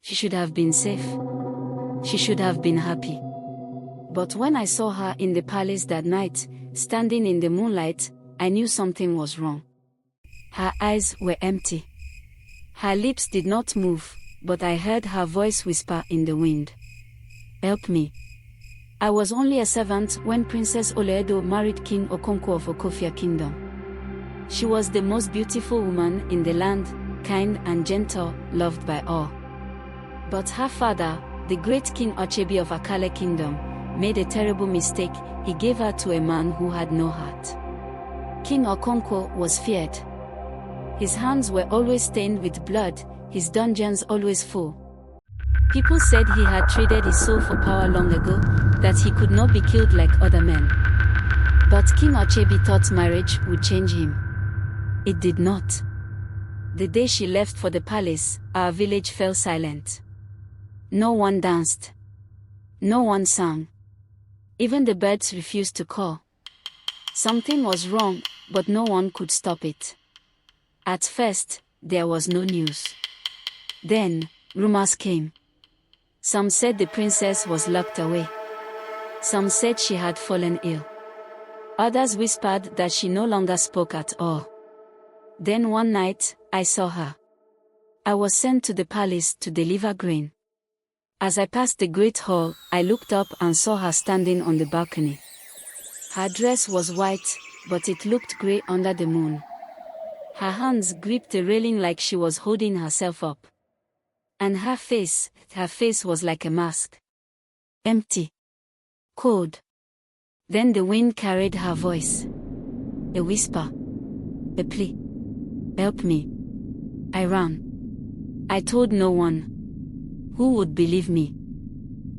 She should have been safe. She should have been happy. But when I saw her in the palace that night, standing in the moonlight, I knew something was wrong. Her eyes were empty. Her lips did not move, but I heard her voice whisper in the wind. Help me. I was only a servant when Princess Oledo married King Okonkwo of Okofia Kingdom. She was the most beautiful woman in the land, kind and gentle, loved by all. But her father, the great King Ochebi of Akale Kingdom, made a terrible mistake. He gave her to a man who had no heart. King Okonkwo was feared. His hands were always stained with blood, his dungeons always full. People said he had traded his soul for power long ago, that he could not be killed like other men. But King Ochebi thought marriage would change him. It did not. The day she left for the palace, our village fell silent. No one danced. No one sang. Even the birds refused to call. Something was wrong, but no one could stop it. At first, there was no news. Then, rumors came. Some said the princess was locked away. Some said she had fallen ill. Others whispered that she no longer spoke at all. Then one night, I saw her. I was sent to the palace to deliver grain. As I passed the great hall, I looked up and saw her standing on the balcony. Her dress was white, but it looked grey under the moon. Her hands gripped the railing like she was holding herself up. And her face was like a mask. Empty. Cold. Then the wind carried her voice. A whisper. A plea. Help me. I ran. I told no one. Who would believe me?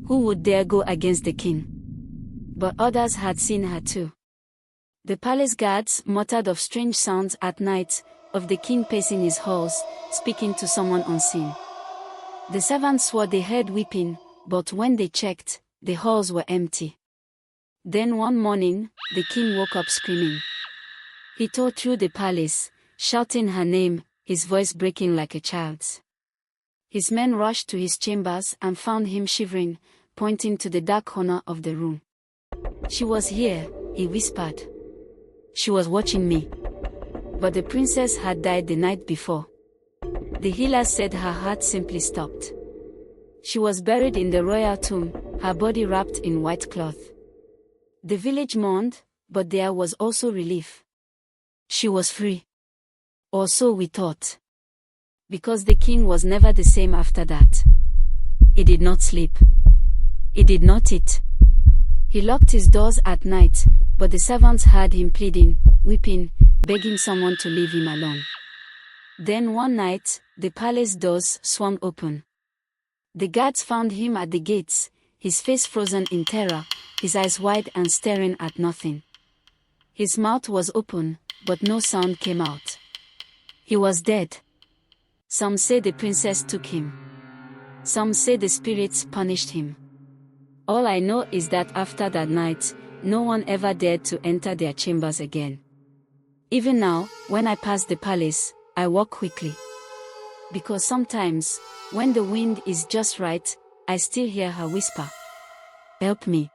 Who would dare go against the king? But others had seen her too. The palace guards muttered of strange sounds at night, of the king pacing his halls, speaking to someone unseen. The servants swore they heard weeping, but when they checked, the halls were empty. Then one morning, the king woke up screaming. He tore through the palace, shouting her name, his voice breaking like a child's. His men rushed to his chambers and found him shivering, pointing to the dark corner of the room. She was here, he whispered. She was watching me. But the princess had died the night before. The healers said her heart simply stopped. She was buried in the royal tomb, her body wrapped in white cloth. The village mourned, but there was also relief. She was free. Or so we thought. Because the king was never the same after that. He did not sleep. He did not eat. He locked his doors at night, but the servants heard him pleading, weeping, begging someone to leave him alone. Then one night, the palace doors swung open. The guards found him at the gates, his face frozen in terror, his eyes wide and staring at nothing. His mouth was open, but no sound came out. He was dead. Some say the princess took him. Some say the spirits punished him. All I know is that after that night, no one ever dared to enter their chambers again. Even now, when I pass the palace, I walk quickly. Because sometimes, when the wind is just right, I still hear her whisper. Help me.